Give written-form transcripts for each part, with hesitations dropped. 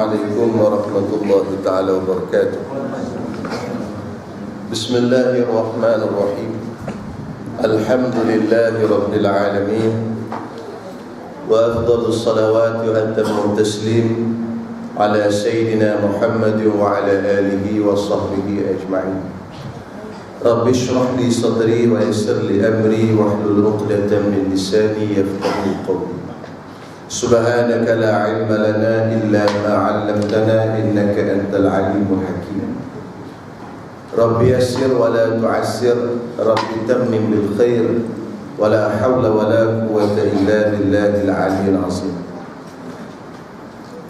Assalamualaikum warahmatullahi ta'ala wabarakatuh. Bismillahirrahmanirrahim. Alhamdulillahi rabbil alamin. Wa afdalus salawati wa atammu taslim ala sayyidina Muhammad wa ala alihi wa sahbihi ajma'in. Rabbi shrah li sadri wa yassir li amri wa hlul 'uqdatam min lisani yafqahu qawli. Subhanaka la ilma lana illa ma 'allamtana innaka antal alimul hakim. Rabbi yassir wa la tu'assir, Rabbi tammim bil khair, wa la hawla wa la quwwata illa billahil 'aliyyil 'azim.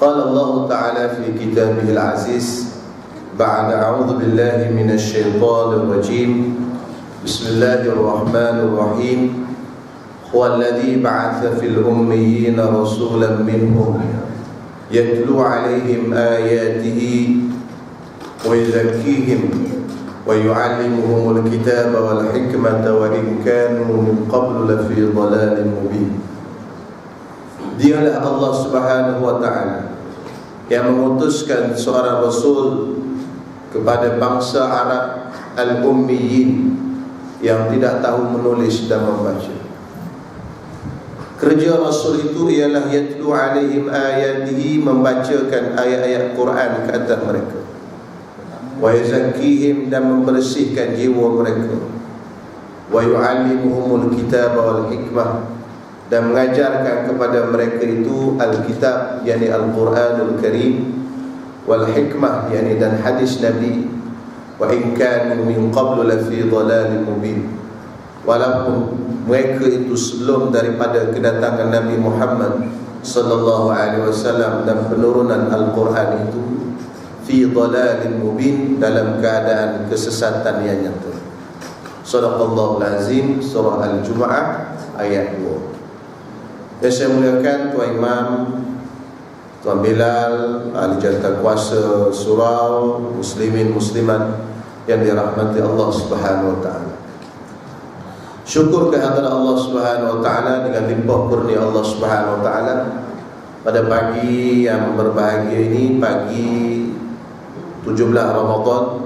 Qala Allah Ta'ala fi kitabihil 'aziz ba'da a'udzu billahi minasy syaithanir rajim. Bismillahirrahmanirrahim. Huwallazi ba'atsa fil ummiyina rasulan minhum yatlu 'alaihim ayatihi wa yuzakkihim wa yu'allimuhumul kitaba wal hikmata wa in kanu min qablu lafi dhalalin mubin. Dialah Allah Subhanahu wa ta'ala yang mengutuskan seorang rasul kepada bangsa Arab al-ummiyin yang tidak tahu menulis dan membaca. Kerja Rasul itu ialah yatlu alaihim ayatihi, membacakan ayat-ayat Quran ke atas mereka, wa yuzakkihim, dan membersihkan jiwa mereka, wa yu'allimuhumul kitaba wal hikmah, dan mengajarkan kepada mereka itu Alkitab, yakni Al-Quranul Karim, wal hikmah, yakni dan hadis Nabi, wa in kanu min qablu lafi dhalalin mubin, walaupun mereka itu sebelum daripada kedatangan Nabi Muhammad sallallahu alaihi wasallam dan penurunan Al-Quran itu fi dhalalin mubin, dalam keadaan kesesatan yang nyata. Shadaqallahul azim. Surah Al-Jumu'ah ayat 2. Yang saya muliakan Tuan Imam, Tuan Bilal, ahli jawatan kuasa surau, muslimin muslimat yang dirahmati Allah Subhanahu wa taala. Syukur kehadirat Allah Subhanahu wa taala dengan limpah kurnia Allah Subhanahu wa taala pada pagi yang berbahagia ini, pagi 17 Ramadan,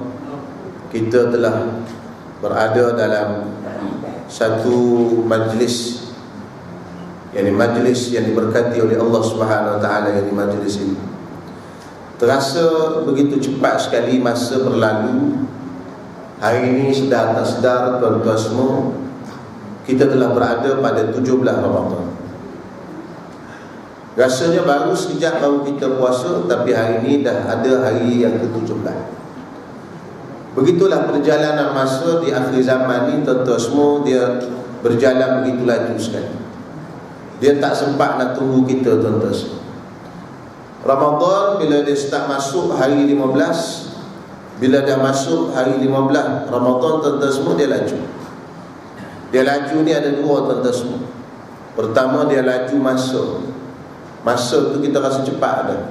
kita telah berada dalam satu majlis, yakni majlis yang diberkati oleh Allah Subhanahu wa taala, yakni majlis ini. Terasa begitu cepat sekali masa berlalu. Hari ini sedar tak sedar tuan-tuan semua, kita telah berada pada 17 Ramadan. Rasanya baru sekejap baru kita puasa, tapi hari ini dah ada hari yang ke-17. Begitulah perjalanan masa di akhir zaman ni, tuan-tuan semua, dia berjalan begitu laju sekali. Dia tak sempat nak tunggu kita, tuan-tuan semua. Ramadan bila dia start masuk hari 15, bila dah masuk hari 15 Ramadan, tuan-tuan semua, dia laju. Dia laju ni ada dua, tuan-tuan semua. Pertama, dia laju masa. Masa tu kita rasa cepat dah.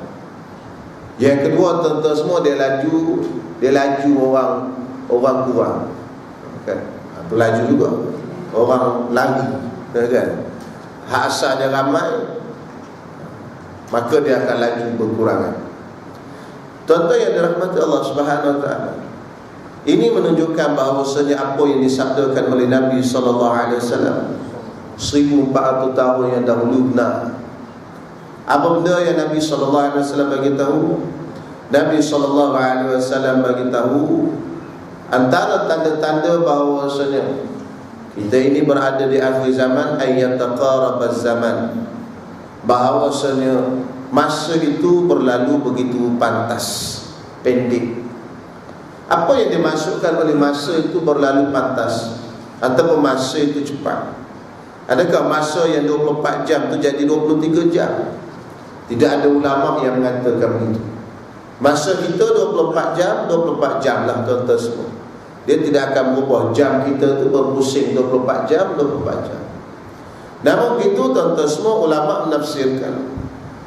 Yang kedua, tuan-tuan semua, dia laju orang kurang. Kan? Itu laju juga. Orang lari, kan? Hak asalnya ramai, maka dia akan laju berkurangan. Tuan-tuan yang dirahmati Allah Subhanahu wa taala, ini menunjukkan bahawasanya apa yang disabdakan oleh Nabi SAW 1400 tahun yang dahulu benar. Apa benda yang Nabi SAW bagi tahu? Nabi SAW bagi tahu antara tanda-tanda bahawasanya kita ini berada di akhir zaman, ayyataqarabaz zaman, bahawasanya masa itu berlalu begitu pantas, pendek. Apa yang dimaksudkan oleh masa itu berlalu pantas ataupun masa itu cepat? Adakah masa yang 24 jam itu jadi 23 jam? Tidak ada ulama yang mengatakan begitu. Masa kita 24 jam lah, tuan-tuan semua. Dia tidak akan berubah. Jam kita itu berpusing 24 jam. Namun begitu, tuan-tuan semua, ulama menafsirkan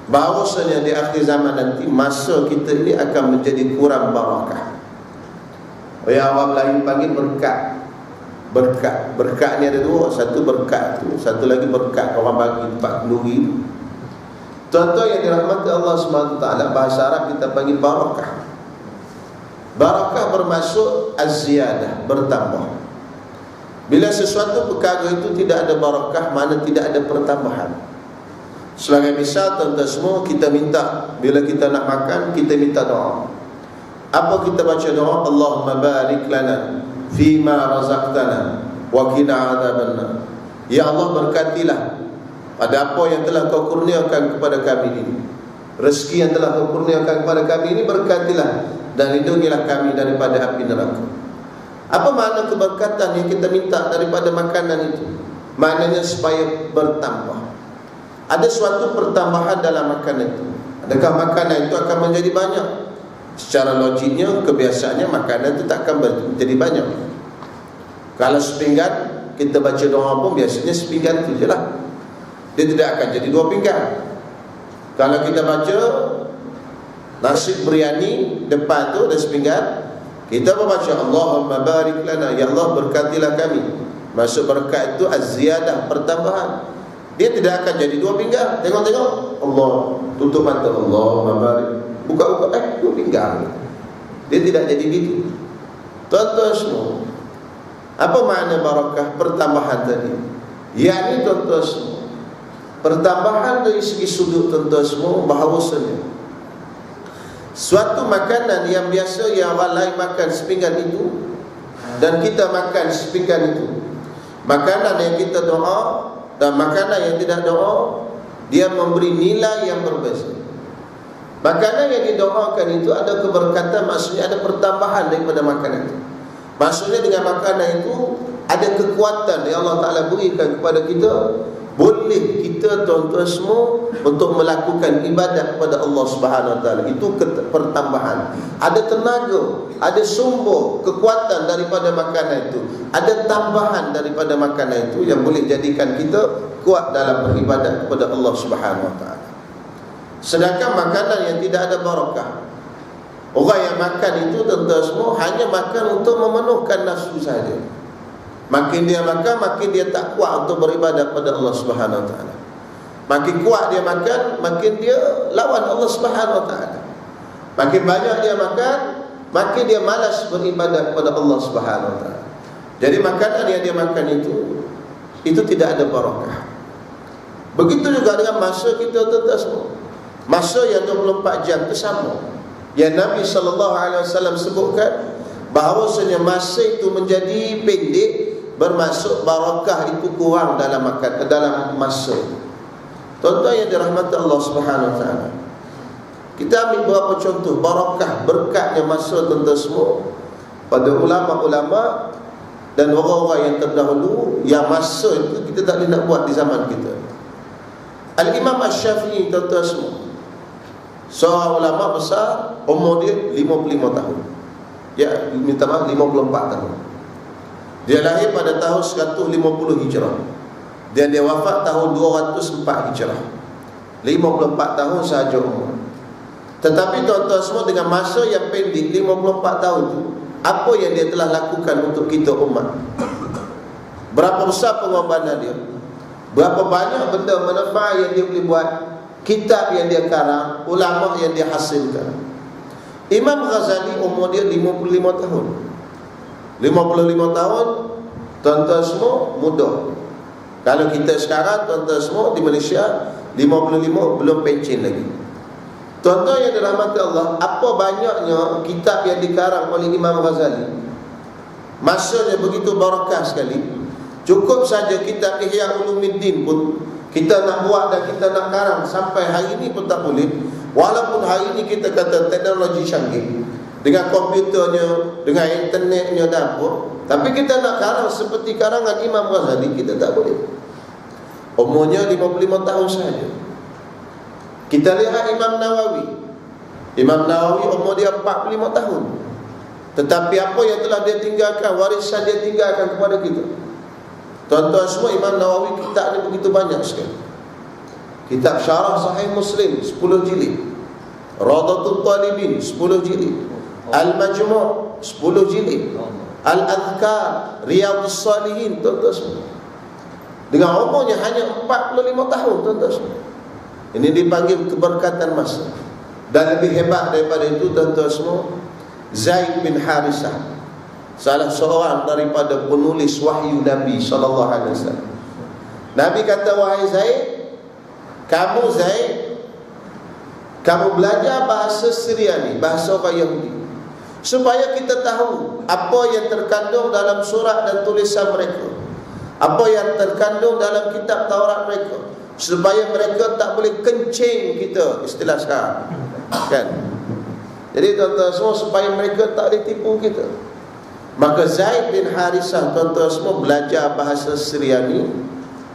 bahawasanya di akhir zaman nanti masa kita ini akan menjadi kurang barakah. Yang orang Melayu panggil berkat. Berkat ni ada dua. Satu berkat tu, satu lagi berkat orang bagi tempat kenduri. Tuan-tuan yang dirahmati Allah SWT, bahasa Arab kita panggil barakah. Barakah bermaksud az-ziyadah, bertambah. Bila sesuatu perkara itu tidak ada barakah, mana tidak ada pertambahan. Sebagai misal, tuan-tuan semua, kita minta, bila kita nak makan, kita minta doa. Apa kita baca doa? Allahumma barik lana fima razaqtana wa qina adzabannar. Ya Allah, berkatilah pada apa yang telah kau kurniakan kepada kami ini. Rezeki yang telah kau kurniakan kepada kami ini, berkatilah dan lindungilah kami daripada api neraka. Apa makna keberkatan yang kita minta daripada makanan itu? Maknanya supaya bertambah. Ada suatu pertambahan dalam makanan itu. Adakah makanan itu akan menjadi banyak? Secara logiknya, kebiasaannya makanan itu tak akan menjadi banyak. Kalau sepinggan, kita baca doa pun biasanya sepinggan itu je lah. Dia tidak akan jadi 2 pinggan. Kalau kita baca nasi biryani, depan tu ada sepinggan, kita membaca Allahumma barik lana, ya Allah berkatilah kami. Maksud berkat itu az-ziyadah, pertambahan. Dia tidak akan jadi 2 pinggan. Tengok-tengok, Allah tutup mata, Allahumma barik, buka-buka, 2 pinggan. Dia tidak jadi gitu. Tuan-tuan semua, apa makna barakah? Pertambahan tadi. Yakni tuan-tuan semua, pertambahan dari segi sudut tuan-tuan semua, bahawasanya suatu makanan yang biasa yang orang lain makan sepinggan itu dan kita makan sepinggan itu, makanan yang kita doa dan makanan yang tidak doa, dia memberi nilai yang berbeza. Makanan yang didoakan itu ada keberkatan, maksudnya ada pertambahan daripada makanan itu. Maksudnya dengan makanan itu ada kekuatan yang Allah Ta'ala berikan kepada kita. Boleh kita tuan-tuan semua untuk melakukan ibadat kepada Allah Subhanahu Wa Taala. Itu pertambahan. Ada tenaga, ada sumber kekuatan daripada makanan itu, ada tambahan daripada makanan itu yang boleh jadikan kita kuat dalam beribadat kepada Allah Subhanahu Wa Taala. Sedangkan makanan yang tidak ada barakah, orang yang makan itu tuan-tuan semua hanya makan untuk memenuhkan nafsu saja. Makin dia makan, makin dia tak kuat untuk beribadat pada Allah Subhanahu Wa Taala. Makin kuat dia makan, makin dia lawan Allah Subhanahu Wa Taala. Makin banyak dia makan, makin dia malas beribadat kepada Allah Subhanahu Wa Taala. Jadi makanan yang dia makan itu tidak ada barakah. Begitu juga dengan masa kita tuan-tuan semua. Masa yang 24 jam itu sama. Yang Nabi SAW sebutkan bahawasanya masa itu menjadi pendek, bermaksud barakah itu kurang dalam masa. Tuan-tuan yang dirahmati Allah Subhanahu Wa Taala, kita ambil beberapa contoh barakah, berkatnya masa tuan-tuan semua pada ulama-ulama dan orang-orang yang terdahulu, yang masa itu kita tak boleh nak buat di zaman kita. Al-Imam Asy-Syafi'i tuan-tuan semua, seorang ulama besar, umur dia 55 tahun. Ya, minta maaf, 54 tahun. Dia lahir pada tahun 150 Hijrah dan dia wafat tahun 204 Hijrah. 54 tahun sahaja umur. Tetapi tuan-tuan semua, dengan masa yang pendek 54 tahun itu, apa yang dia telah lakukan untuk kita umat? Berapa besar pengorbanan dia? Berapa banyak benda manfaat yang dia boleh buat? Kitab yang dia karang, ulama yang dia hasilkan. Imam Ghazali umur dia 55 tahun. 55 tahun, tuan-tuan semua, muda. Kalau kita sekarang, tuan-tuan semua di Malaysia 55 belum pencen lagi. Tuan-tuan yang dirahmati Allah, apa banyaknya kitab yang dikarang oleh Imam Ghazali. Masanya begitu barakah sekali. Cukup saja kitab Ihya Ulumuddin pun kita nak buat dan kita nak karang sampai hari ini pun tak boleh. Walaupun hari ini kita kata teknologi canggih, dengan komputernya, dengan internetnya dah pun, tapi kita nak karang seperti karangan Imam Ghazali, kita tak boleh. Umurnya 55 tahun saja. Kita lihat Imam Nawawi. Imam Nawawi umur dia 45 tahun. Tetapi apa yang telah dia tinggalkan, warisan dia tinggalkan kepada kita. Tuan-tuan semua, Imam Nawawi kitab ni begitu banyak sekali. Kitab Syarah Sahih Muslim 10 jilid, Rawdatul Talibin 10 jilid, Al-Majmu' 10 jilid, Al-Adhkar, Riyadhus Salihin, tuan-tuan semua. Dengan umurnya hanya 45 tahun, tuan-tuan semua. Ini dipanggil keberkatan masa. Dan lebih hebat daripada itu, tuan-tuan semua, Zaid bin Harisah, salah seorang daripada penulis wahyu Nabi SAW. Nabi kata, wahai Zaid, kamu belajar bahasa Syriani, bahasa orang Yahudi, supaya kita tahu apa yang terkandung dalam surat dan tulisan mereka, apa yang terkandung dalam kitab Taurat mereka, supaya mereka tak boleh kencing kita, istilah sekarang, kan? Jadi tuan-tuan semua, supaya mereka tak boleh tipu kita. Maka Zaid bin Harisah, tuan-tuan semua, belajar bahasa Syriani.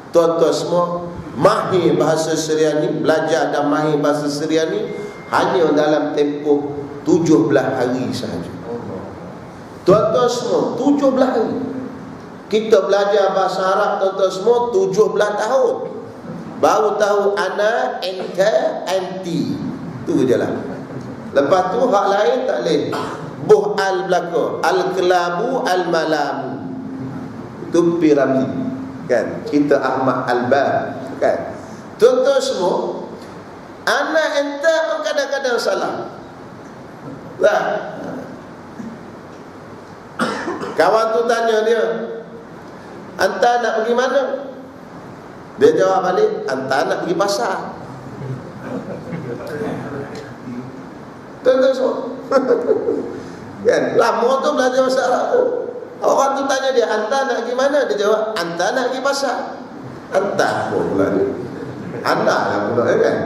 Tuan-tuan semua mahir bahasa Syriani, belajar dan mahir bahasa Syriani hanya dalam tempoh 17 hari sahaja. Tuan-tuan semua, 17 hari. Kita belajar bahasa Arab, tuan-tuan semua, 17 tahun. Baru tahu ana, enta, anti. Itu je lah. Lepas tu hak lain tak boleh. Buh al belaka, al-kelabu, al-malamu. Itu piramid, kan? Kita Ahmad Al-Bab, kan? Tuan-tuan semua, ana, enta pun kadang-kadang salah. Lah. Kawan tu tanya dia, anta nak pergi mana? Dia jawab balik, anta nak pergi pasar. Tuan-tuan semua, kan? Lama tu belajar bahasa Arab tu. Orang tu tanya dia, anta nak pergi mana? Dia jawab, anta nak pergi pasar. Anta pula ni, anda lah pula, kan?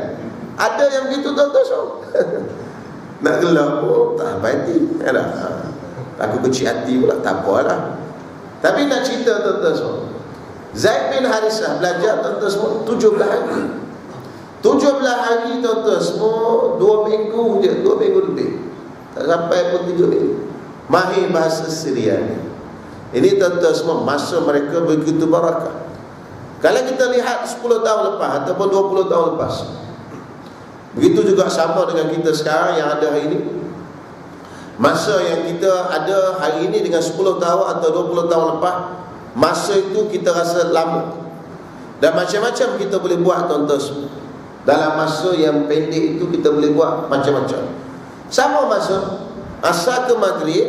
Ada yang begitu, tuan-tuan semua. Nak gelap pun tak baik, kan? Aku kecil hati pula, tak apalah. Tapi nak cerita, tuan-tuan semua, Zaid bin Harisah belajar, tuan-tuan semua, 17 hari. 17 hari, tuan-tuan semua, 2 minggu je, 2 minggu lebih, tak sampai pun 3 minggu, mahir bahasa Syriani. Ini, tuan-tuan semua, masa mereka begitu barakah. Kalau kita lihat 10 tahun lepas ataupun 20 tahun lepas, begitu juga sama dengan kita sekarang yang ada hari ini. Masa yang kita ada hari ini dengan 10 tahun atau 20 tahun lepas, masa itu kita rasa lama. Dan macam-macam kita boleh buat, tuan-tuan semua. Dalam masa yang pendek itu kita boleh buat macam-macam. Sama masa asar ke maghrib.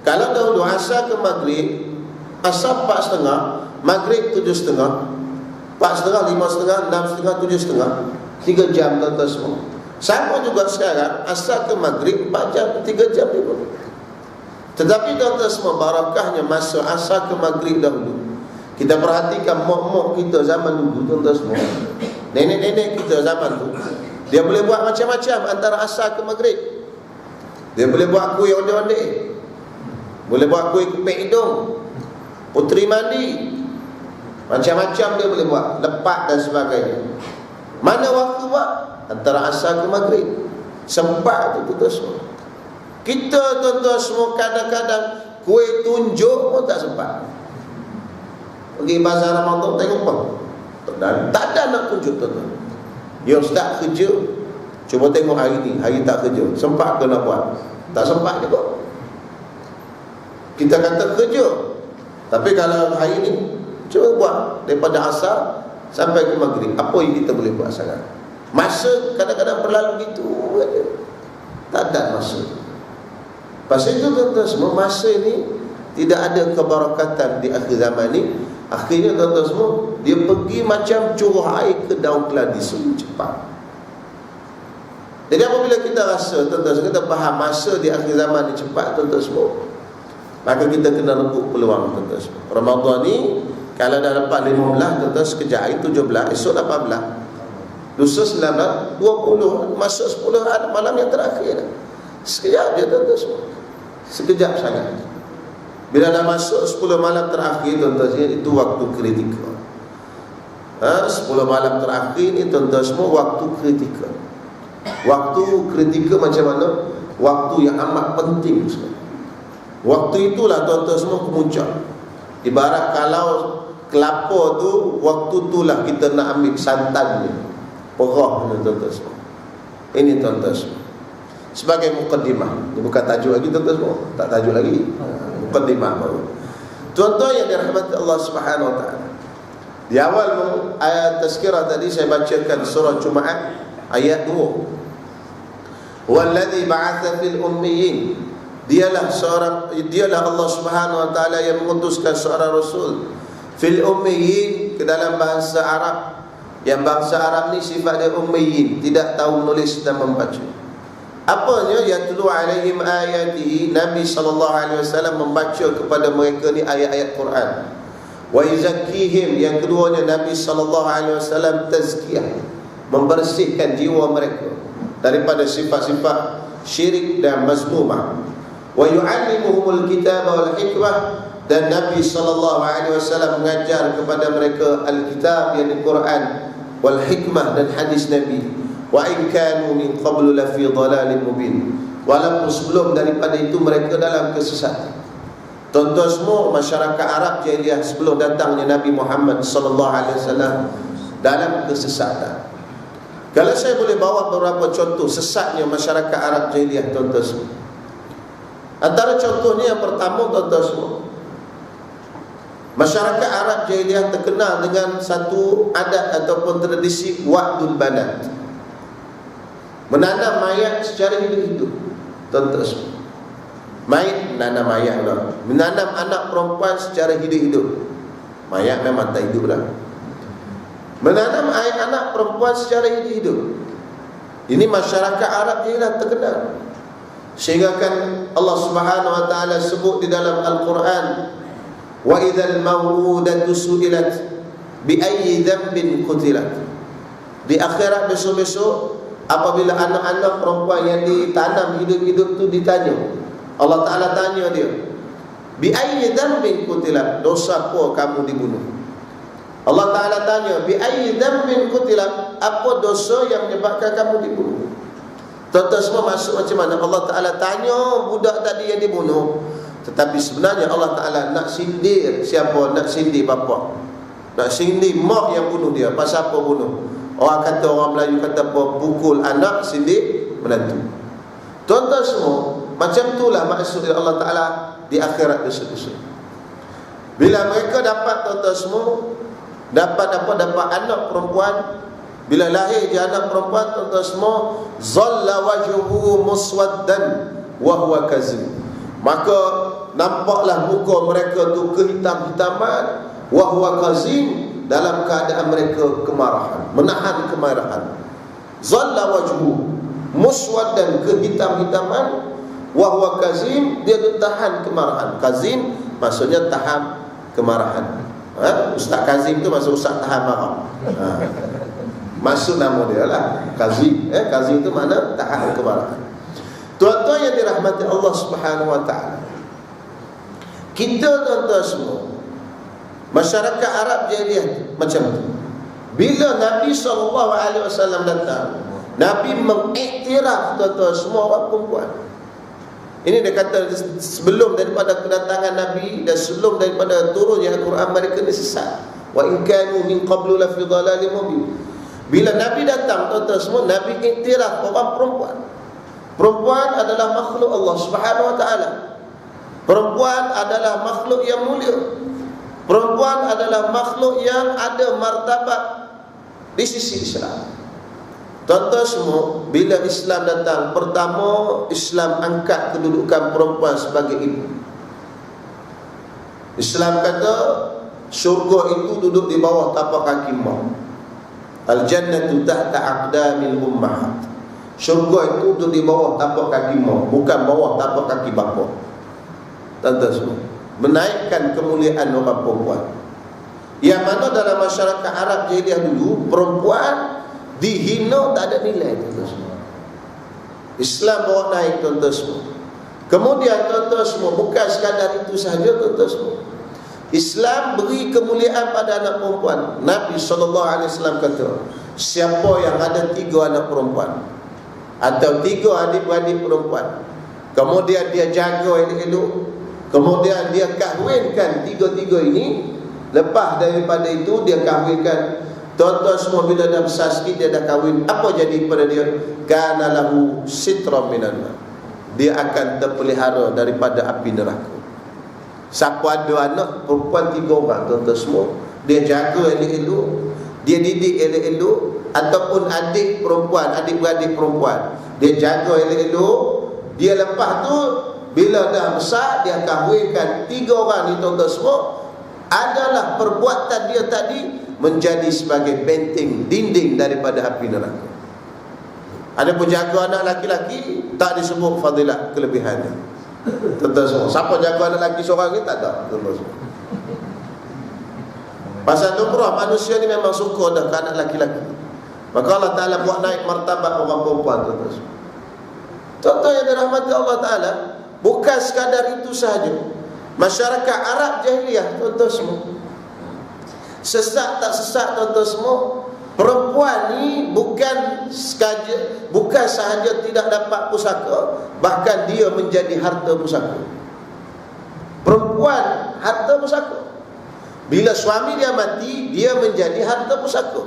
Kalau dahulu asar ke maghrib, asar 4.30, maghrib 7.30, 4.30, 5.30, 6.30, 7.30, 3 jam, tuan-tuan semua. Sama juga sekarang, asar ke maghrib 4 jam, 3 jam juga. Tetapi tuan-tuan semua, barakahnya masa asar ke maghrib dahulu. Kita perhatikan mak-mak kita zaman dulu, tuan-tuan semua, nenek-nenek kita zaman tu, dia boleh buat macam-macam antara asar ke maghrib. Dia boleh buat kuih onde-onde, boleh buat kuih kepek hidung, puteri mandi, macam-macam dia boleh buat, lepat dan sebagainya. Mana waktu buat? Antara asar ke maghrib. Sempat tu, tuan-tuan semua. Kita, tuan-tuan semua, kadang-kadang kuih tunjuk pun tak sempat. Pergi bazar Ramadan tengok pun tak ada nak tunjuk, tuan-tuan. Yang start kerja, cuba tengok hari ni, hari tak kerja, sempat ke nak buat? Tak sempat juga. Kita kata kerja, tapi kalau hari ni, cuba buat daripada asar sampai ke maghrib, apa yang kita boleh buat sangat? Masa kadang-kadang berlalu gitu aja. Tak ada masa. Pasal itu, tuan-tuan semua, masa ini tidak ada kebarakatan di akhir zaman ni. Akhirnya, tuan-tuan semua, dia pergi macam curah air ke daun keladi, sungguh cepat. Jadi apabila kita rasa, tuan-tuan semua, kita faham masa di akhir zaman ni cepat, tuan-tuan semua, maka kita kena rebut peluang, tuan-tuan semua. Ramadan ni, kalau dah lepas 15, tuan-tuan, sekejap hari 17, esok 18, lusa 19, 20, masuk 10 hari malam yang terakhir. Sekejap je, tuan-tuan semua. Sekejap sangat. Bila dah masuk 10 malam terakhir, tuan-tuan semua, itu waktu kritikal. 10 malam terakhir ni, tuan-tuan semua, waktu kritikal. Waktu kritikal macam mana? Waktu yang amat penting sekali. Waktu itulah, tuan-tuan semua, kemuncak. Ibarat kalau kelapa tu, waktu itulah kita nak ambil santannya, perah, tuan-tuan semua. Ini, tuan-tuan semua, sebagai mukaddimah. Ini bukan tajuk lagi, tuan-tuan semua. Tak tajuk lagi, mukaddimah baru. Tuan-tuan yang dirahmati Allah Subhanahu Wa Taala, Di awal ayat tazkirah tadi saya bacakan surah Jumaat ayat 2. Walladzi ba'atha fil ummiyin. Dialah Allah Subhanahu wa taala yang mengutuskan seorang rasul fil ummiyin, ke dalam bahasa Arab. Yang bahasa Arab ni sifat dia ummiyin, tidak tahu menulis dan membaca. Apanya? Yatlu alaihim ayatihi. Nabi SAW membaca kepada mereka ni ayat-ayat Quran. Wa yuzakkihim. Yang keduanya, Nabi SAW tazkiyah, membersihkan jiwa mereka daripada sifat-sifat syirik dan mazmumah. Wa yu'allimuhumul kitaba wal hikmah. Dan Nabi SAW mengajar kepada mereka Alkitab, yang Al-Quran, wal hikmah, dan hadis Nabi. Wa in kanu min qablu la fi dhalalin mubin. Walaupun sebelum daripada itu mereka dalam kesesatan. Tuan-tuan semua, masyarakat Arab jahiliah sebelum datangnya Nabi Muhammad SAW dalam kesesatan. Kalau saya boleh bawa beberapa contoh sesatnya masyarakat Arab jahiliah, tuan-tuan semua. Antara contohnya yang pertama, tuan-tuan semua, masyarakat Arab jahiliah terkenal dengan satu adat ataupun tradisi wa'dul banat, menanam mayat secara hidup-hidup. Tuan-tuan semua, menanam mayat lah, menanam anak perempuan secara hidup-hidup. Mayat memang tak hidup lah. Menanam anak perempuan secara hidup-hidup. Ini masyarakat Arab jahiliah terkenal. Sehingga kan Allah Subhanahu wa taala sebut di dalam Al-Quran, wa idzal maw'udatu su'ilat bi ayyi dhanbin qutilat. Di akhirat besok-besok, apabila anak-anak perempuan yang ditanam hidup-hidup tu ditanya, Allah Ta'ala tanya dia, bi ayyi dhanbin qutilat, dosa apa kamu dibunuh? Allah Ta'ala tanya, bi ayyi dhanbin qutilat, apa dosa yang menyebabkan kamu dibunuh? Tuan-tuan semua, masuk macam mana? Allah Ta'ala tanya budak tadi yang dibunuh, tetapi sebenarnya Allah Ta'ala nak sindir siapa? Nak sindir bapa, nak sindir mak yang bunuh dia. Pasal apa bunuh? Orang kata, orang Melayu kata apa? Pukul anak, sindir menantu. Tuan-tuan semua, macam itulah maksud Allah Ta'ala di akhirat besok-besok. Bila mereka dapat, tuan-tuan semua, dapat anak perempuan. Bila lahir dia anak perempuan, tuan-tuan semua, zalla wajhuhu muswaddan wa huwa kazim. Maka nampaklah muka mereka tu kehitam-hitaman, wa huwa kazim, dalam keadaan mereka kemarahan, menahan kemarahan. Zalla wajhu muswaddan, kehitam-hitaman, wa huwa kazim, dia tahan kemarahan. Kazim maksudnya tahan kemarahan. Ustaz Kazim tu maksud ustaz tahan marah. Maksud nama dia lah Kazim. Kazim tu mana? Tahan kemarahan. Tuan-tuan yang dirahmati Allah Subhanahu wa taala, kita tuan-tuan semua, masyarakat Arab jahiliah macam tu. Bila Nabi SAW datang, Nabi mengiktiraf, tuan-tuan semua, orang perempuan. Ini dia kata, sebelum daripada kedatangan Nabi dan sebelum daripada turunnya Al-Quran, mereka ni sesat. Wa in kanu min qablu la fi dhalalin mubin. Bila Nabi datang, tuan-tuan semua, Nabi iktiraf orang perempuan. Perempuan adalah makhluk Allah Subhanahu wa taala. Perempuan adalah makhluk yang mulia. Perempuan adalah makhluk yang ada martabat di sisi Islam. Tuan-tuan semua, bila Islam datang, pertama Islam angkat kedudukan perempuan sebagai ibu. Islam kata syurga itu duduk di bawah tapak kaki mak. Al-jannatu tahta aqdamil ummahat. Syurga itu duduk di bawah tapak kaki mak, bukan bawah tapak kaki bapa. Tuan-tuan semua, menaikkan kemuliaan orang perempuan. Yang mana dalam masyarakat Arab jahiliah dulu, perempuan dihina, tak ada nilai, tuan-tuan semua. Islam bawa naik, tuan-tuan semua. Kemudian tuan-tuan semua, bukan sekadar itu sahaja, tuan-tuan semua, Islam beri kemuliaan pada anak perempuan. Nabi SAW kata, siapa yang ada 3 anak perempuan atau 3 adik-beradik perempuan, kemudian dia jaga elok-elok, kemudian dia kahwinkan 3 ini, lepas daripada itu dia kahwinkan, tuan-tuan semua, bila dah besar sikit dia dah kahwin, apa jadi pada dia? Kana lahu sitram minan nar, dia akan terpelihara daripada api neraka. Siapa ada anak perempuan 3 orang, tuan-tuan semua, dia jaga elok-elok, dia didik elok-elok, ataupun adik perempuan, adik-beradik perempuan, dia jaga elok-elok, dia lepas tu bila dah besar dia kahwinkan 3 orang ni tuan-tuan semua, adalah perbuatan dia tadi menjadi sebagai benteng dinding daripada api neraka. Ada pun jaga anak laki-laki tak disebut fadilah kelebihannya. Tuan-tuan semua, siapa jaga anak lelaki seorang ni tak ada, tuan-tuan semua. Pasal lumrah manusia ni memang suka dah ke anak laki-laki. Maka Allah Ta'ala buat naik martabat orang perempuan, tuan-tuan semua. Tuan-tuan yang dirahmati Allah Ta'ala, bukan sekadar itu sahaja. Masyarakat Arab jahiliah, tuan-tuan semua, sesak tak sesak, tuan-tuan semua, perempuan ni bukan sahaja tidak dapat pusaka, bahkan dia menjadi harta pusaka. Perempuan harta pusaka. Bila suami dia mati, dia menjadi harta pusaka.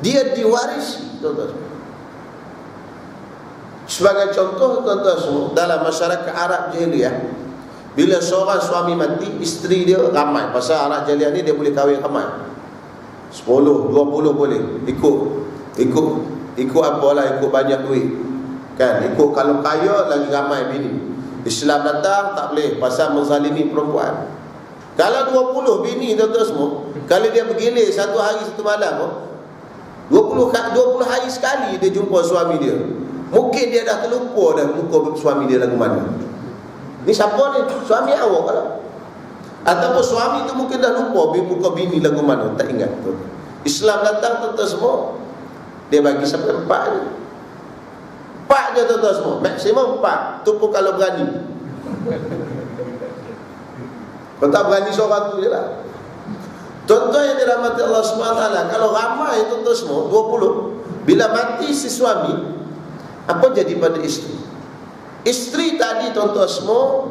Dia diwarisi, tuan-tuan semua. Sebagai contoh, tuan-tuan semua, dalam masyarakat Arab jahiliah, bila seorang suami mati, isteri dia ramai. Pasal Arab jahiliah ni dia boleh kahwin ramai, 10, 20 boleh. Ikut apalah, ikut banyak duit kan. Ikut kalau kaya lagi ramai bini. Islam datang tak boleh, pasal menzalimi perempuan. Kalau 20 bini, tuan-tuan semua, kalau dia bergilir satu hari satu malam, 20 hari sekali dia jumpa suami dia, mungkin dia dah terlupa dah muka suami dia lagu mana. Ni siapa ni? Suami awak kalau. Ataupun suami tu mungkin dah lupa muka bini lagu mana, tak ingat. Islam datang, tuan-tuan semua, dia bagi sampai 4 je. 4 je, tuan-tuan semua. Maksimum 4. Tu pun kalau berani. Kalau tak berani seorang tu je lah. Tuan-tuan yang dirahmati Allah SWT, kalau ramai tuan-tuan semua 20, bila mati si suami, apa jadi pada isteri? Isteri tadi, tuan-tuan semua,